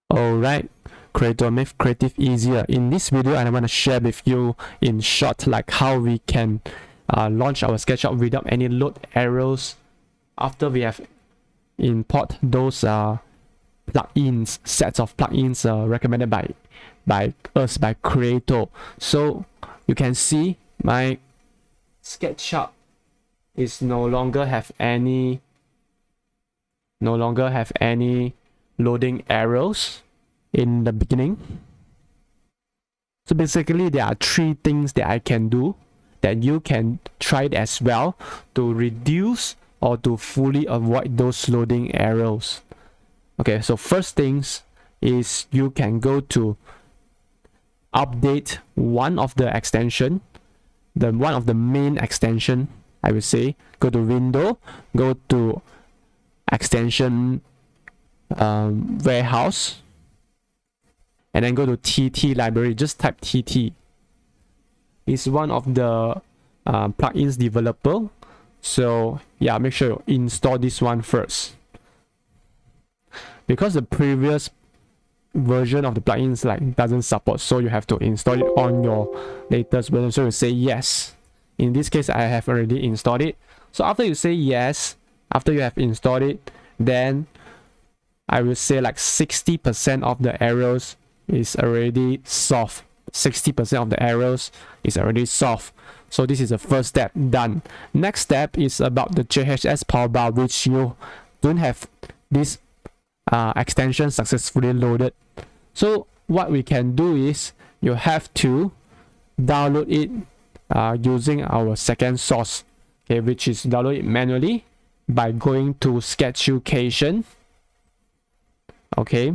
Alright, Creato make creative easier. In this video, I want to share with you in short like how we can launch our SketchUp without any load errors after we have import those plugins, sets of plugins recommended by Creato. So you can see my SketchUp is no longer have any loading errors in the beginning. So basically there are three things that I can do that you can try it as well to reduce or to fully avoid those loading errors. Okay, so first things is you can go to update one of the extension, one of the main extension, I would say. Go to window, go to extension warehouse, and then go to TT library. Just type TT. It's one of the plugins developer. So yeah, make sure you install this one first, because the previous version of the plugins like doesn't support, so you have to install it on your latest version. So you say yes. In this case, I have already installed it. So after you say yes, after you have installed it, then I will say like 60% of the errors is already solved. 60% of the errors is already solved. So this is the first step done. Next step is about the JHS power bar, which you don't have this extension successfully loaded. So what we can do is you have to download it using our second source, okay, which is download it manually by going to SketchUcation. Okay,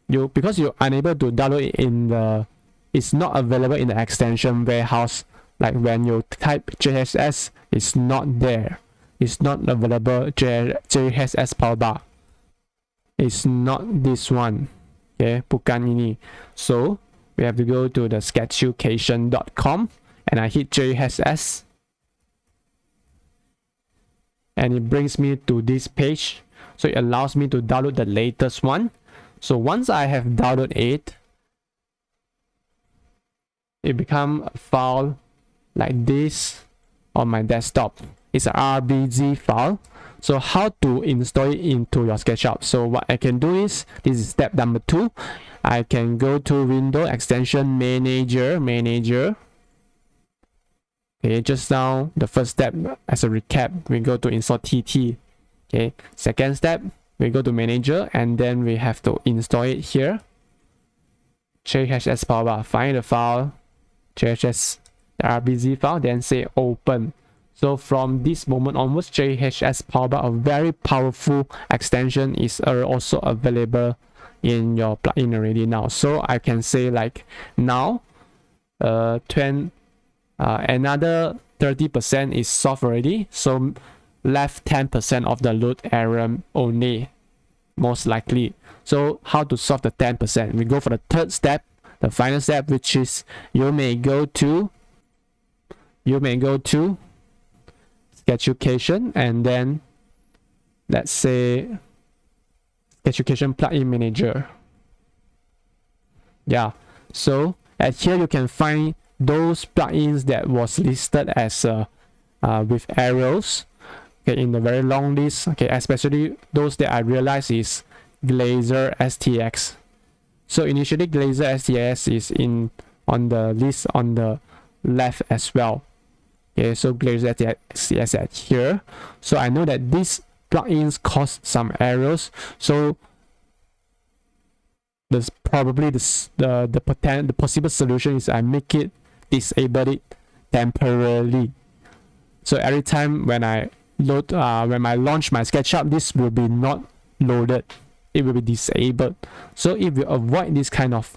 because you're unable to download it in the, it's not available in the extension warehouse. Like when you type JHS, it's not there. It's not available. JHS power bar. It's not this one. Okay, bukan ini. So we have to go to the SketchUcation.com and I hit JHS, and it brings me to this page. So it allows me to download the latest one. So once I have downloaded it, it becomes a file like this on my desktop. It's an RBZ file. So how to install it into your SketchUp? So what I can do is, this is step number 2. I can go to Window Extension Manager. Okay, just now the first step, as a recap, we go to install TT. Okay, second step, we go to Manager, and then we have to install it here. JHS power bar, find the file, JHS, the RBZ file, then say open. So from this moment onwards, JHS power bar, a very powerful extension, is also available in your plugin already now. So I can say like now, another 30% is solved already. So left 10% of the load error only, most likely. So how to solve the 10%? We go for the third step, the final step, which is you may go to SketchUcation, and then let's say SketchUcation Plugin Manager. Yeah, so at here you can find those plugins that was listed as with arrows, okay, in the very long list. Okay, especially those that I realize is Glazer STX. So initially Glazer STX is on the list on the left as well. Okay, so Glazer STX at here. So I know that these plugins cause some errors. So there's probably the possible solution is I make it disable it temporarily. So every time when I launch my SketchUp, this will be not loaded. It will be disabled. So if you avoid this kind of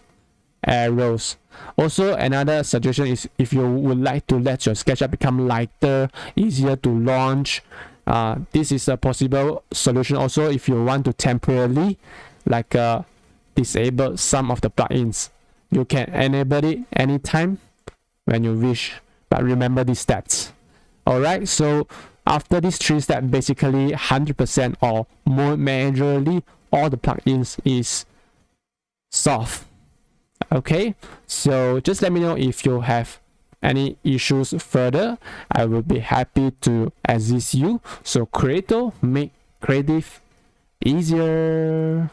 errors. Also, another suggestion is if you would like to let your SketchUp become lighter, easier to launch, this is a possible solution. Also, if you want to temporarily like disable some of the plugins, you can enable it anytime when you wish, but remember these steps. Alright, so after these 3 steps, basically 100% or more majorly all the plugins is solved. Okay, so just let me know if you have any issues further. I will be happy to assist you. So Creato, make creative easier.